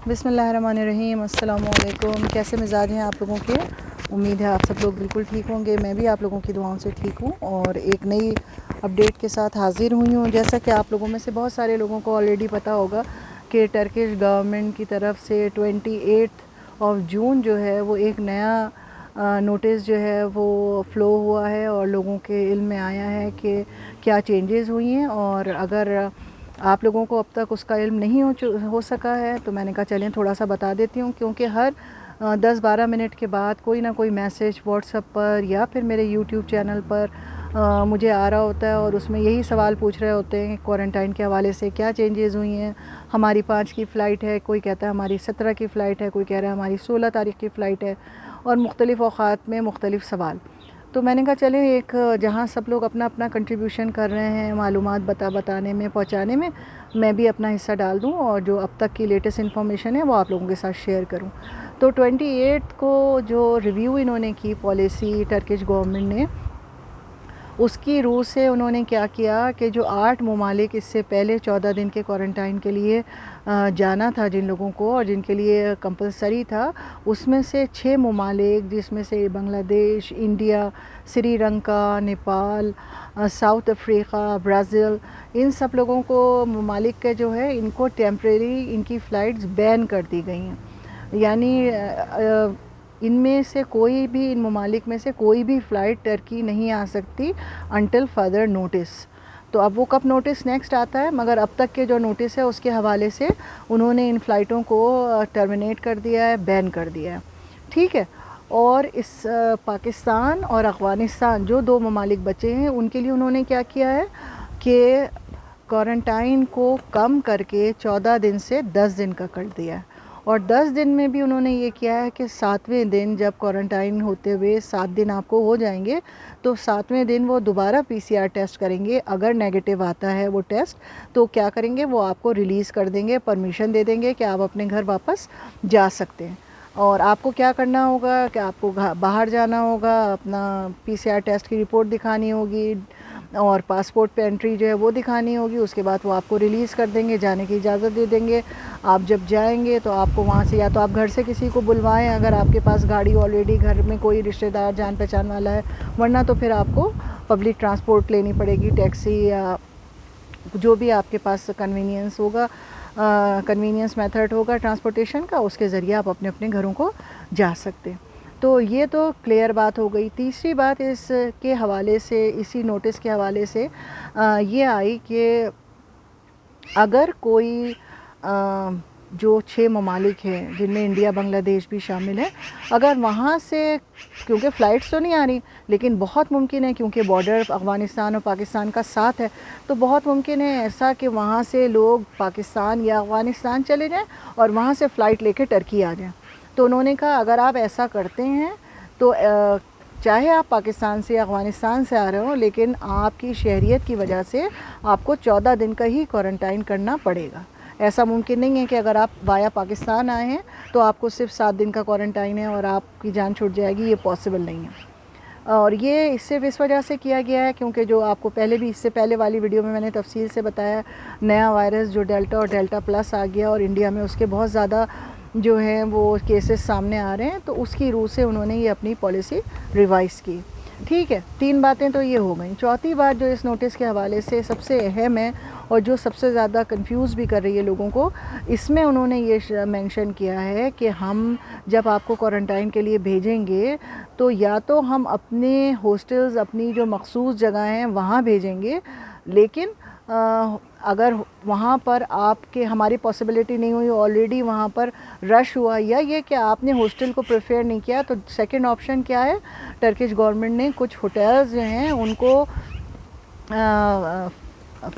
بسم اللہ الرحمن الرحیم۔ السلام علیکم۔ کیسے مزاج ہیں آپ لوگوں کے؟ امید ہے آپ سب لوگ بالکل ٹھیک ہوں گے۔ میں بھی آپ لوگوں کی دعاؤں سے ٹھیک ہوں اور ایک نئی اپڈیٹ کے ساتھ حاضر ہوئی ہوں۔ جیسا کہ آپ لوگوں میں سے بہت سارے لوگوں کو آلریڈی پتہ ہوگا کہ ٹرکش گورنمنٹ کی طرف سے 28 جون جو ہے وہ ایک نیا نوٹس جو ہے وہ فلو ہوا ہے اور لوگوں کے علم میں آیا ہے کہ کیا چینجز ہوئی ہیں، اور اگر آپ لوگوں کو اب تک اس کا علم نہیں ہو سکا ہے تو میں نے کہا چلیں تھوڑا سا بتا دیتی ہوں، کیونکہ ہر 10-12 منٹ کے بعد کوئی نہ کوئی میسیج واٹس ایپ پر یا پھر میرے یوٹیوب چینل پر مجھے آ رہا ہوتا ہے، اور اس میں یہی سوال پوچھ رہے ہوتے ہیں کوارنٹائن کے حوالے سے کیا چینجز ہوئی ہیں۔ ہماری 5 کی فلائٹ ہے، کوئی کہتا ہے ہماری 17 کی فلائٹ ہے، کوئی کہہ رہا ہے ہماری 16 تاریخ کی فلائٹ ہے، اور مختلف اوقات میں مختلف سوال۔ تو میں نے کہا چلیں ایک جہاں سب لوگ اپنا اپنا کنٹریبیوشن کر رہے ہیں معلومات بتانے میں، پہنچانے میں بھی اپنا حصہ ڈال دوں، اور جو اب تک کی لیٹسٹ انفارمیشن ہے وہ آپ لوگوں کے ساتھ شیئر کروں۔ تو 28 کو جو ریویو انہوں نے کی پالیسی ٹرکش گورنمنٹ نے، اس کی روح سے انہوں نے کیا کیا کہ جو 8 ممالک اس سے پہلے 14 دن کے کوارنٹائن کے لیے جانا تھا جن لوگوں کو، اور جن کے لیے کمپلسری تھا، اس میں سے 6 ممالک، جس میں سے Bangladesh, India, Sri Lanka, Nepal, South Africa, Brazil, ان سب لوگوں کو ممالک کے جو ہے ان کو ٹیمپریری ان کی فلائٹس بین کر دی گئی ہیں، یعنی ان میں سے کوئی بھی، ان ممالک میں سے کوئی بھی فلائٹ ٹرکی نہیں آ سکتی انٹل فردر نوٹس۔ تو اب وہ کب نوٹس نیکسٹ آتا ہے، مگر اب تک کے جو نوٹس ہے اس کے حوالے سے انہوں نے ان فلائٹوں کو ٹرمینیٹ کر دیا ہے، بین کر دیا ہے، ٹھیک ہے۔ اور اس پاکستان اور افغانستان جو 2 ممالک بچے ہیں ان کے لیے انہوں نے کیا کیا ہے کہ کوارنٹائن کو کم کر کے 14 دن سے 10 دن کا کر دیا ہے، اور 10 دن میں بھی انہوں نے یہ کیا ہے کہ 7ویں دن جب کوارنٹائن ہوتے ہوئے 7 دن آپ کو ہو جائیں گے تو 7ویں دن وہ دوبارہ PCR ٹیسٹ کریں گے، اگر نیگیٹو آتا ہے وہ ٹیسٹ تو کیا کریں گے، وہ آپ کو ریلیز کر دیں گے، پرمیشن دے دیں گے کہ آپ اپنے گھر واپس جا سکتے ہیں۔ اور آپ کو کیا کرنا ہوگا کہ آپ کو باہر جانا ہوگا، اپنا PCR ٹیسٹ کی رپورٹ دکھانی ہوگی اور پاسپورٹ پہ انٹری جو ہے وہ دکھانی ہوگی، اس کے بعد وہ آپ کو ریلیز کر دیں گے، جانے کی اجازت دے دیں گے۔ آپ جب جائیں گے تو آپ کو وہاں سے یا تو آپ گھر سے کسی کو بلوائیں اگر آپ کے پاس گاڑی آلریڈی گھر میں کوئی رشتہ دار جان پہچان والا ہے، ورنہ تو پھر آپ کو پبلک ٹرانسپورٹ لینی پڑے گی، ٹیکسی یا جو بھی آپ کے پاس کنوینئنس ہوگا، کنوینئنس میتھڈ ہوگا ٹرانسپورٹیشن کا، اس کے ذریعے آپ اپنے اپنے گھروں کو جا سکتے ہیں۔ تو یہ تو کلیئر بات ہو گئی۔ تیسری بات اس کے حوالے سے، اسی نوٹس کے حوالے سے یہ آئی کہ اگر کوئی جو 6 ممالک ہیں جن میں انڈیا، بنگلہ دیش بھی شامل ہے، اگر وہاں سے، کیونکہ فلائٹس تو نہیں آ رہی لیکن بہت ممکن ہے کیونکہ بارڈر افغانستان اور پاکستان کا ساتھ ہے، تو بہت ممکن ہے ایسا کہ وہاں سے لوگ پاکستان یا افغانستان چلے جائیں اور وہاں سے فلائٹ لے کے ٹرکی آ جائیں۔ تو انہوں نے کہا اگر آپ ایسا کرتے ہیں تو چاہے آپ پاکستان سے یا افغانستان سے آ رہے ہوں، لیکن آپ کی شہریت کی وجہ سے آپ کو 14 دن کا ہی کوارنٹائن کرنا پڑے گا۔ ایسا ممکن نہیں ہے کہ اگر آپ وایا پاکستان آئے ہیں تو آپ کو صرف 7 دن کا کوارنٹائن ہے اور آپ کی جان چھوٹ جائے گی، یہ پاسبل نہیں ہے۔ اور یہ صرف اس وجہ سے کیا گیا ہے کیونکہ جو آپ کو پہلے بھی، اس سے پہلے والی ویڈیو میں نے تفصیل سے بتایا، نیا وائرس جو ڈیلٹا اور ڈیلٹا پلس آ گیا اور انڈیا میں اس کے بہت زیادہ جو ہیں وہ کیسز سامنے آ رہے ہیں، تو اس کی روح سے انہوں نے یہ اپنی پالیسی ریوائز کی، ٹھیک ہے۔ 3 باتیں تو یہ ہو گئیں۔ چوتھی بات جو اس نوٹس کے حوالے سے سب سے اہم ہے اور جو سب سے زیادہ کنفیوز بھی کر رہی ہے لوگوں کو، اس میں انہوں نے یہ مینشن کیا ہے کہ ہم جب آپ کو کوارنٹائن کے لیے بھیجیں گے تو یا تو ہم اپنے ہاسٹلز، اپنی جو مخصوص جگہ ہیں وہاں بھیجیں گے، لیکن اگر وہاں پر آپ کے، ہماری پاسبلٹی نہیں ہوئی، آلریڈی وہاں پر رش ہوا، یا یہ کہ آپ نے ہاسٹل کو پریفر نہیں کیا، تو سیکنڈ آپشن کیا ہے، ٹرکش گورنمنٹ نے کچھ ہوٹلز جو ہیں ان کو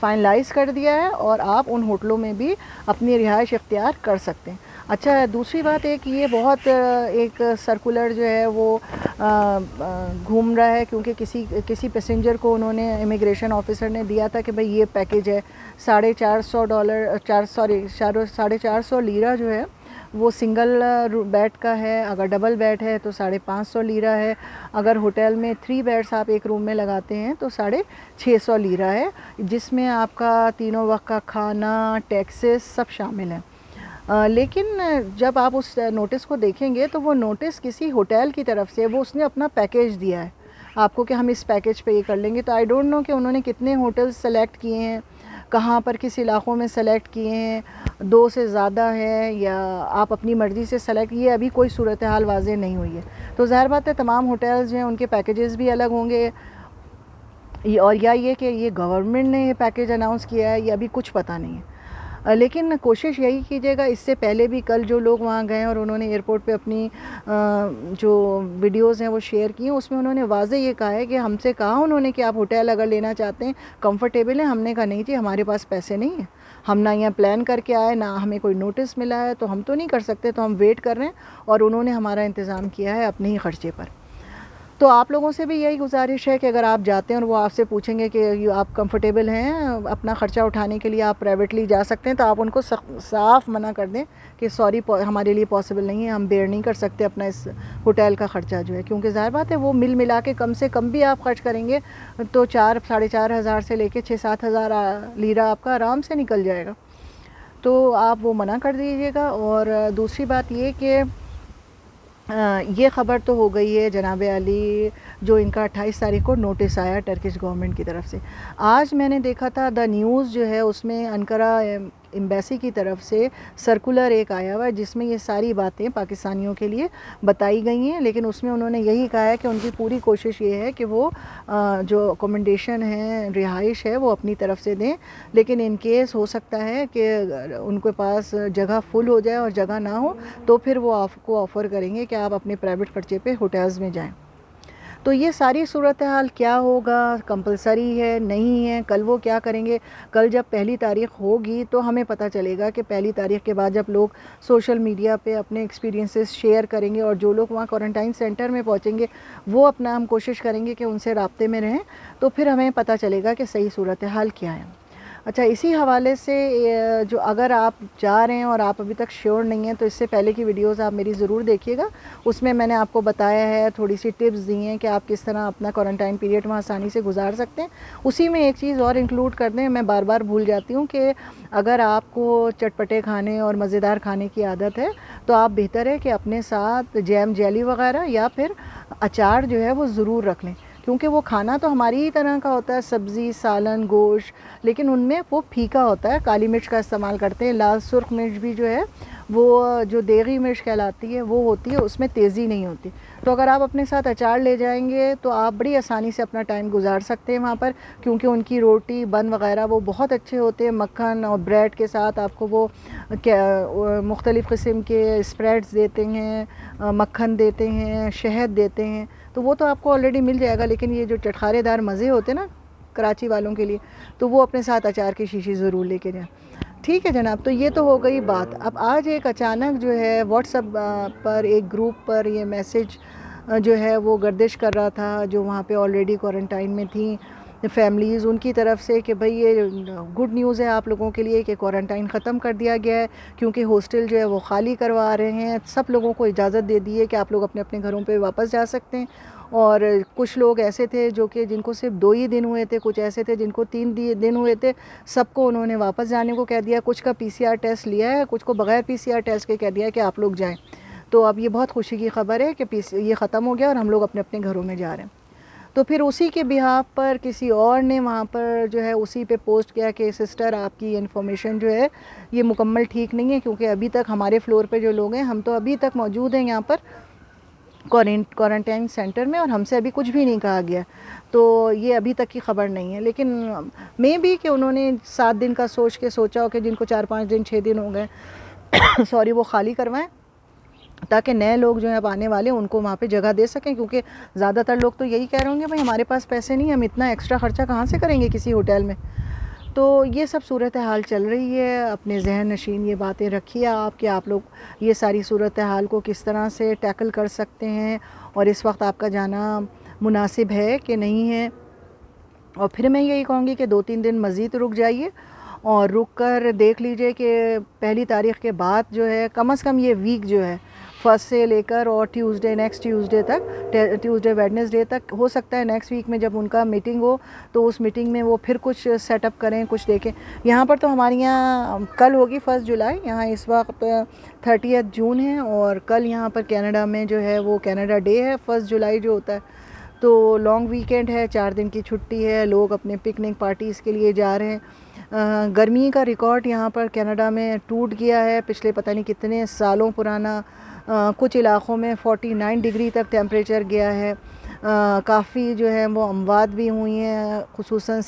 فائنلائز کر دیا ہے اور آپ ان ہوٹلوں میں بھی اپنی رہائش اختیار کر سکتے ہیں۔ اچھا، دوسری بات ہے کہ یہ بہت ایک سرکولر جو ہے وہ گھوم رہا ہے، کیونکہ کسی پیسنجر کو انہوں نے، امیگریشن آفیسر نے دیا تھا کہ بھئی یہ پیکیج ہے $450 لیرہ جو ہے وہ سنگل بیڈ کا ہے، اگر ڈبل بیڈ ہے تو 550 لیرہ ہے، اگر ہوٹل میں 3 بیڈس آپ ایک روم میں لگاتے ہیں تو 650 لیرہ ہے، جس میں آپ کا تینوں وقت کا کھانا، ٹیکسز سب شامل ہیں۔ لیکن جب آپ اس نوٹس کو دیکھیں گے تو وہ نوٹس کسی ہوٹل کی طرف سے وہ اس نے اپنا پیکیج دیا ہے آپ کو کہ ہم اس پیکیج پہ یہ کر لیں گے. تو آئی ڈونٹ نو کہ انہوں نے کتنے ہوٹلز سلیکٹ کیے ہیں, کہاں پر کس علاقوں میں سلیکٹ کیے ہیں, 2 سے زیادہ ہے یا آپ اپنی مرضی سے سلیکٹ, یہ ابھی کوئی صورتحال واضح نہیں ہوئی ہے. تو ظاہر بات ہے تمام ہوٹلز جو ہیں ان کے پیکیجز بھی الگ ہوں گے, اور یا یہ کہ یہ گورنمنٹ نے یہ پیکیج اناؤنس کیا ہے, یہ ابھی کچھ پتہ نہیں ہے. لیکن کوشش یہی کیجیے گا, اس سے پہلے بھی کل جو لوگ وہاں گئے اور انہوں نے ایئرپورٹ پہ اپنی جو ویڈیوز ہیں وہ شیئر کی ہیں, اس میں انہوں نے واضح یہ کہا ہے کہ ہم سے کہا انہوں نے کہ آپ ہوٹل اگر لینا چاہتے ہیں کمفرٹیبل ہیں, ہم نے کہا نہیں جی ہمارے پاس پیسے نہیں ہیں, ہم نہ یہاں پلان کر کے آئے, نہ ہمیں کوئی نوٹس ملا ہے, تو ہم تو نہیں کر سکتے, تو ہم ویٹ کر رہے ہیں, اور انہوں نے ہمارا انتظام کیا ہے اپنے ہی خرچے پر. تو آپ لوگوں سے بھی یہی گزارش ہے کہ اگر آپ جاتے ہیں اور وہ آپ سے پوچھیں گے کہ آپ کمفرٹیبل ہیں اپنا خرچہ اٹھانے کے لیے, آپ پرائیویٹلی جا سکتے ہیں, تو آپ ان کو صاف منع کر دیں کہ سوری ہمارے لیے پاسبل نہیں ہے, ہم بیئر نہیں کر سکتے اپنا اس ہوٹل کا خرچہ جو ہے. کیونکہ ظاہر بات ہے وہ مل ملا کے کم سے کم بھی آپ خرچ کریں گے تو 4-4.5 ہزار سے لے کے 6-7 ہزار لیرہ آپ کا آرام سے نکل جائے گا. تو آپ وہ منع کر دیجیے گا. اور دوسری بات یہ کہ یہ خبر تو ہو گئی ہے جناب علی, جو ان کا 28 تاریخ کو نوٹس آیا ٹرکش گورنمنٹ کی طرف سے. آج میں نے دیکھا تھا دا نیوز جو ہے اس میں انقرہ ایمبیسی کی طرف سے سرکولر ایک آیا ہوا ہے جس میں یہ ساری باتیں پاکستانیوں کے لیے بتائی گئی ہیں, لیکن اس میں انہوں نے یہی کہا ہے کہ ان کی پوری کوشش یہ ہے کہ وہ جو اکومنڈیشن ہے, رہائش ہے, وہ اپنی طرف سے دیں, لیکن ان کیس ہو سکتا ہے کہ ان کے پاس جگہ فل ہو جائے اور جگہ نہ ہو تو پھر وہ آپ کو آفر کریں گے کہ آپ اپنے پرائیویٹ خرچے پہ ہوٹلز میں جائیں. تو یہ ساری صورتحال کیا ہوگا, کمپلسری ہے نہیں ہے, کل وہ کیا کریں گے, کل جب 1 تاریخ ہوگی تو ہمیں پتہ چلے گا کہ 1 تاریخ کے بعد جب لوگ سوشل میڈیا پہ اپنے ایکسپیرینسز شیئر کریں گے, اور جو لوگ وہاں کوارنٹائن سینٹر میں پہنچیں گے وہ اپنا ہم کوشش کریں گے کہ ان سے رابطے میں رہیں, تو پھر ہمیں پتہ چلے گا کہ صحیح صورتحال کیا ہے. اچھا, اسی حوالے سے جو اگر آپ جا رہے ہیں اور آپ ابھی تک شیور نہیں ہیں تو اس سے پہلے کی ویڈیوز آپ میری ضرور دیکھیے گا, اس میں میں نے آپ کو بتایا ہے, تھوڑی سی ٹپس دی ہیں کہ آپ کس طرح اپنا کوارنٹائن پیریڈ وہاں آسانی سے گزار سکتے ہیں. اسی میں ایک چیز اور انکلوڈ کر دیں, میں بار بار بھول جاتی ہوں کہ اگر آپ کو چٹپٹے کھانے اور مزیدار کھانے کی عادت ہے تو آپ بہتر ہے کہ اپنے ساتھ جیم جیلی وغیرہ یا پھر اچار جو ہے وہ ضرور رکھ لیں, کیونکہ وہ کھانا تو ہماری ہی طرح کا ہوتا ہے, سبزی, سالن, گوشت, لیکن ان میں وہ پھیکا ہوتا ہے. کالی مرچ کا استعمال کرتے ہیں, لال سرخ مرچ بھی جو ہے وہ جو دیگی مرچ کہلاتی ہے وہ ہوتی ہے, اس میں تیزی نہیں ہوتی. تو اگر آپ اپنے ساتھ اچار لے جائیں گے تو آپ بڑی آسانی سے اپنا ٹائم گزار سکتے ہیں وہاں پر, کیونکہ ان کی روٹی بن وغیرہ وہ بہت اچھے ہوتے ہیں. مکھن اور بریڈ کے ساتھ آپ کو وہ مختلف قسم کے اسپریڈز دیتے ہیں, مکھن دیتے ہیں, شہد دیتے ہیں, تو وہ تو آپ کو آلریڈی مل جائے گا. لیکن یہ جو چٹخارے دار مزے ہوتے ہیں نا کراچی والوں کے لیے, تو وہ اپنے ساتھ اچار کی شیشی ضرور لے کے جائیں. ٹھیک ہے جناب, تو یہ تو ہو گئی بات. اب آج ایک اچانک جو ہے واٹس ایپ پر ایک گروپ پر یہ میسج جو ہے وہ گردش کر رہا تھا, جو وہاں پہ آلریڈی کوارنٹائن میں تھیں فیملیز, ان کی طرف سے کہ بھئی یہ گڈ نیوز ہے آپ لوگوں کے لیے کہ کوارنٹائن ختم کر دیا گیا ہے, کیونکہ ہاسٹل جو ہے وہ خالی کروا رہے ہیں, سب لوگوں کو اجازت دے دی ہے کہ آپ لوگ اپنے اپنے گھروں پہ واپس جا سکتے ہیں. اور کچھ لوگ ایسے تھے جو کہ جن کو صرف 2 ہی دن ہوئے تھے, کچھ ایسے تھے جن کو 3 دن ہوئے تھے, سب کو انہوں نے واپس جانے کو کہہ دیا. کچھ کا PCR ٹیسٹ لیا ہے, کچھ کو بغیر PCR ٹیسٹ کے کہہ دیا ہے کہ آپ لوگ جائیں. تو اب یہ بہت خوشی کی خبر ہے کہ یہ ختم ہو گیا اور ہم لوگ اپنے اپنے گھروں میں جا رہے ہیں. تو پھر اسی کے بہاف پر کسی اور نے وہاں پر جو ہے اسی پہ پوسٹ کیا کہ سسٹر آپ کی انفارمیشن جو ہے یہ مکمل ٹھیک نہیں ہے, کیونکہ ابھی تک ہمارے فلور پہ جو لوگ ہیں ہم تو ابھی تک موجود ہیں یہاں پر کوارنٹائن سینٹر میں, اور ہم سے ابھی کچھ بھی نہیں کہا گیا, تو یہ ابھی تک کی خبر نہیں ہے. لیکن میں بھی کہ انہوں نے 7 دن کا سوچا ہو کہ جن کو 4-5 دن 6 دن ہو گئے سوری وہ خالی کروائیں, تاکہ نئے لوگ جو ہیں اب آنے والے ان کو وہاں پہ جگہ دے سکیں. کیونکہ زیادہ تر لوگ تو یہی کہہ رہے ہوں گے بھائی ہمارے پاس پیسے نہیں, ہم اتنا ایکسٹرا خرچہ کہاں سے کریں گے کسی ہوٹل میں. تو یہ سب صورتحال چل رہی ہے. اپنے ذہن نشین یہ باتیں رکھیے آپ کہ آپ لوگ یہ ساری صورتحال کو کس طرح سے ٹیکل کر سکتے ہیں, اور اس وقت آپ کا جانا مناسب ہے کہ نہیں ہے. اور پھر میں یہی کہوں گی کہ 2-3 دن مزید رک جائیے, اور رک کر دیکھ لیجئے کہ 1 تاریخ کے بعد جو ہے کم از کم یہ ویک جو ہے فرسٹ سے لے کر اور نیکسٹ ٹیوزڈے تک، ٹیوزڈے ویڈنسڈے تک، ہو سکتا ہے نیکسٹ ویک میں جب ان کا میٹنگ ہو تو اس میٹنگ میں وہ پھر کچھ سیٹ اپ کریں، کچھ دیکھیں. یہاں پر تو ہماری یہاں کل ہوگی 1 جولائی، یہاں اس وقت 30 جون ہے، اور کل یہاں پر کینیڈا میں جو ہے وہ کینیڈا ڈے ہے 1 جولائی جو ہوتا ہے. تو لانگ ویکینڈ ہے، 4 دن کی چھٹی ہے، لوگ اپنے پکنک پارٹیز کے لیے جا رہے ہیں. گرمی کا ریکارڈ یہاں پر کینیڈا میں ٹوٹ گیا ہے، پچھلے پتہ نہیں کتنے سالوں پرانا. کچھ علاقوں میں 49 ڈگری تک ٹیمپریچر گیا ہے. کافی جو ہے وہ اموات بھی ہوئی ہیں، خصوصاً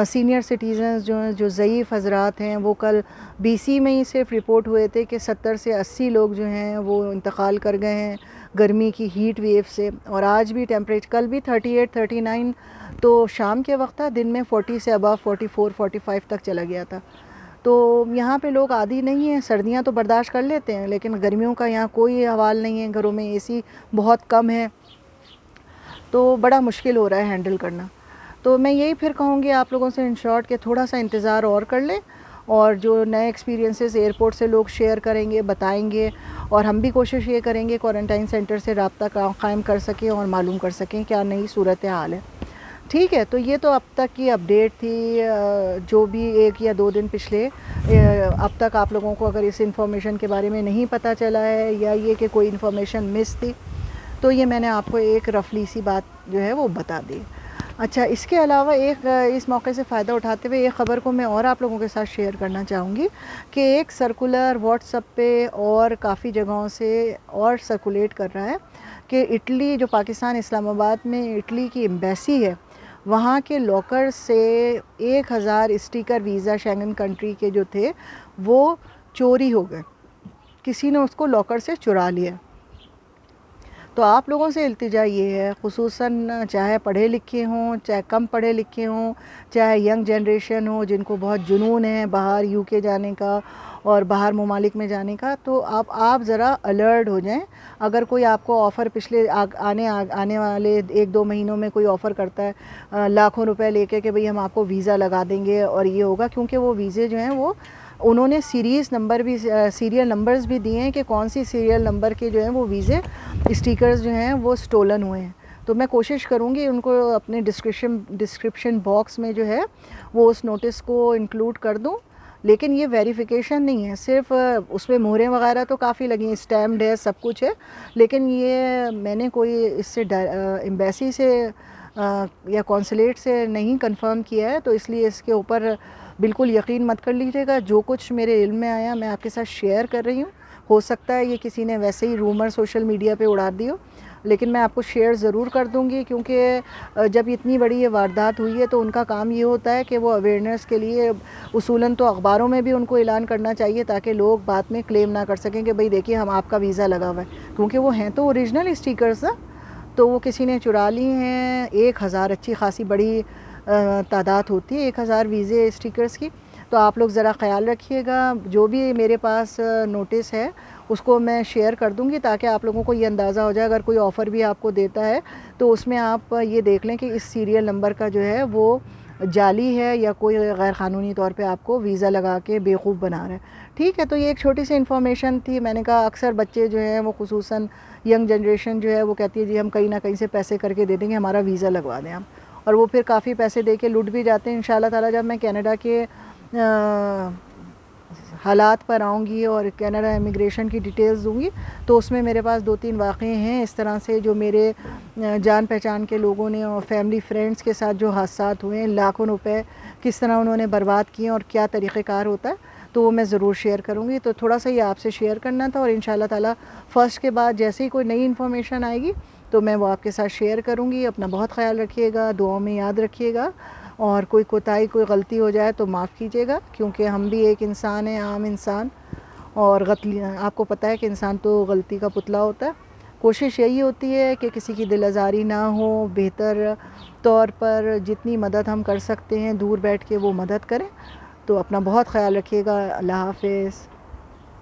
سینئر سٹیزنز جو ضعیف حضرات ہیں، وہ کل BC میں ہی صرف رپورٹ ہوئے تھے کہ 70 سے 80 لوگ جو ہیں وہ انتقال کر گئے ہیں گرمی کی ہیٹ ویو سے. اور آج بھی ٹیمپریچر کل بھی 38 39 تو شام کے وقت تھا، دن میں 40 سے ابو 44 45 تک چلا گیا تھا. تو یہاں پہ لوگ عادی نہیں ہیں، سردیاں تو برداشت کر لیتے ہیں لیکن گرمیوں کا یہاں کوئی حوال نہیں ہے، گھروں میں AC بہت کم ہے، تو بڑا مشکل ہو رہا ہے ہینڈل کرنا. تو میں یہی پھر کہوں گی آپ لوگوں سے ان شارٹ کہ تھوڑا سا انتظار اور کر لیں، اور جو نئے ایکسپیرینسز ایئرپورٹ سے لوگ شیئر کریں گے، بتائیں گے، اور ہم بھی کوشش یہ کریں گے کوارنٹائن سینٹر سے رابطہ قائم کر سکیں اور معلوم کر سکیں کیا نئی صورتحال ہے. ٹھیک ہے، تو یہ تو اب تک کی اپڈیٹ تھی، جو بھی 1 یا 2 دن پچھلے. اب تک آپ لوگوں کو اگر اس انفارمیشن کے بارے میں نہیں پتہ چلا ہے یا یہ کہ کوئی انفارمیشن مس تھی، تو یہ میں نے آپ کو ایک رفلی سی بات جو ہے وہ بتا دی. اچھا، اس کے علاوہ اس موقع سے فائدہ اٹھاتے ہوئے ایک خبر کو میں اور آپ لوگوں کے ساتھ شیئر کرنا چاہوں گی کہ ایک سرکولر واٹس ایپ پہ اور کافی جگہوں سے اور سرکولیٹ کر رہا ہے کہ اٹلی، جو پاکستان اسلام آباد میں اٹلی کی ایمبیسی ہے، وہاں کے لاکر سے 1000 اسٹیکر ویزا شینگن کنٹری کے جو تھے وہ چوری ہو گئے، کسی نے اس کو لاکر سے چرا لیا. تو آپ لوگوں سے التجا یہ ہے، خصوصاً چاہے پڑھے لکھے ہوں، چاہے کم پڑھے لکھے ہوں، چاہے ینگ جنریشن ہو جن کو بہت جنون ہے باہر UK جانے کا اور باہر ممالک میں جانے کا، تو آپ ذرا الرٹ ہو جائیں. اگر کوئی آپ کو آفر پچھلے آنے والے 1-2 مہینوں میں کوئی آفر کرتا ہے لاکھوں روپے لے کے کہ بھئی ہم آپ کو ویزا لگا دیں گے اور یہ ہوگا، کیونکہ وہ ویزے جو ہیں وہ انہوں نے سیریل نمبرز بھی دیے ہیں کہ کون سی سیریل نمبر کے جو ہیں وہ ویزے اسٹیکرز جو ہیں وہ سٹولن ہوئے ہیں. تو میں کوشش کروں گی ان کو اپنے ڈسکرپشن باکس میں جو ہے وہ اس نوٹس کو انکلوڈ کر دوں. لیکن یہ ویریفیکیشن نہیں ہے، صرف اس پہ مہریں وغیرہ تو کافی لگی ہیں، اسٹیمپڈ ہے، سب کچھ ہے، لیکن یہ میں نے کوئی اس سے ایمبیسی سے یا کونسلیٹ سے نہیں کنفرم کیا ہے، تو اس لیے اس کے اوپر بالکل یقین مت کر لیجیے گا. جو کچھ میرے علم میں آیا میں آپ کے ساتھ شیئر کر رہی ہوں. ہو سکتا ہے یہ کسی نے ویسے ہی رومر سوشل میڈیا پہ اڑا دی ہو، لیکن میں آپ کو شیئر ضرور کر دوں گی، کیونکہ جب اتنی بڑی یہ واردات ہوئی ہے تو ان کا کام یہ ہوتا ہے کہ وہ اویئرنیس کے لیے اصولاً تو اخباروں میں بھی ان کو اعلان کرنا چاہیے تاکہ لوگ بعد میں کلیم نہ کر سکیں کہ بھئی دیکھیے ہم آپ کا ویزا لگا ہوا ہے، کیونکہ وہ ہیں تو اوریجنل اسٹیکرز نا. تو وہ کسی نے چرا لی ہیں. 1000 اچھی خاصی بڑی تعداد ہوتی ہے 1000 ویزے اسٹیکرز کی. تو آپ لوگ ذرا خیال رکھیے گا. جو بھی میرے پاس نوٹس ہے اس کو میں شیئر کر دوں گی تاکہ آپ لوگوں کو یہ اندازہ ہو جائے، اگر کوئی آفر بھی آپ کو دیتا ہے تو اس میں آپ یہ دیکھ لیں کہ اس سیریل نمبر کا جو ہے وہ جعلی ہے یا کوئی غیر قانونی طور پہ آپ کو ویزا لگا کے بیوقوف بنا رہا ہے. ٹھیک ہے، تو یہ ایک چھوٹی سی انفارمیشن تھی. میں نے کہا اکثر بچے جو ہیں وہ خصوصاً ینگ جنریشن جو ہے وہ کہتی ہے جی ہم کہیں نہ کہیں سے پیسے کر کے دے دیں گے، ہمارا ویزا لگوا دیں آپ، اور وہ پھر کافی پیسے دے کے لٹ بھی جاتے ہیں. انشاءاللہ تعالیٰ جب میں کینیڈا کے حالات پر آؤں گی اور کینیڈا امیگریشن کی ڈیٹیلز دوں گی تو اس میں میرے پاس 2-3 واقعے ہیں اس طرح سے جو میرے جان پہچان کے لوگوں نے اور فیملی فرینڈس کے ساتھ جو حادثات ہوئے ہیں، لاکھوں روپے کس طرح انہوں نے برباد کیے اور کیا طریقہ کار ہوتا ہے، تو وہ میں ضرور شیئر کروں گی. تو تھوڑا سا یہ آپ سے شیئر کرنا تھا، اور انشاءاللہ تعالیٰ فرسٹ کے بعد جیسے ہی کوئی نئی انفارمیشن آئے گی تو میں وہ آپ کے ساتھ شیئر کروں گی. اپنا بہت خیال رکھیے گا، دعاؤں میں یاد رکھیے گا، اور کوئی کوتاہی کوئی غلطی ہو جائے تو معاف کیجیے گا، کیونکہ ہم بھی ایک انسان ہیں، عام انسان، اور آپ کو پتہ ہے کہ انسان تو غلطی کا پتلا ہوتا ہے. کوشش یہی ہوتی ہے کہ کسی کی دل آزاری نہ ہو، بہتر طور پر جتنی مدد ہم کر سکتے ہیں دور بیٹھ کے وہ مدد کریں. تو اپنا بہت خیال رکھیے گا. اللہ حافظ.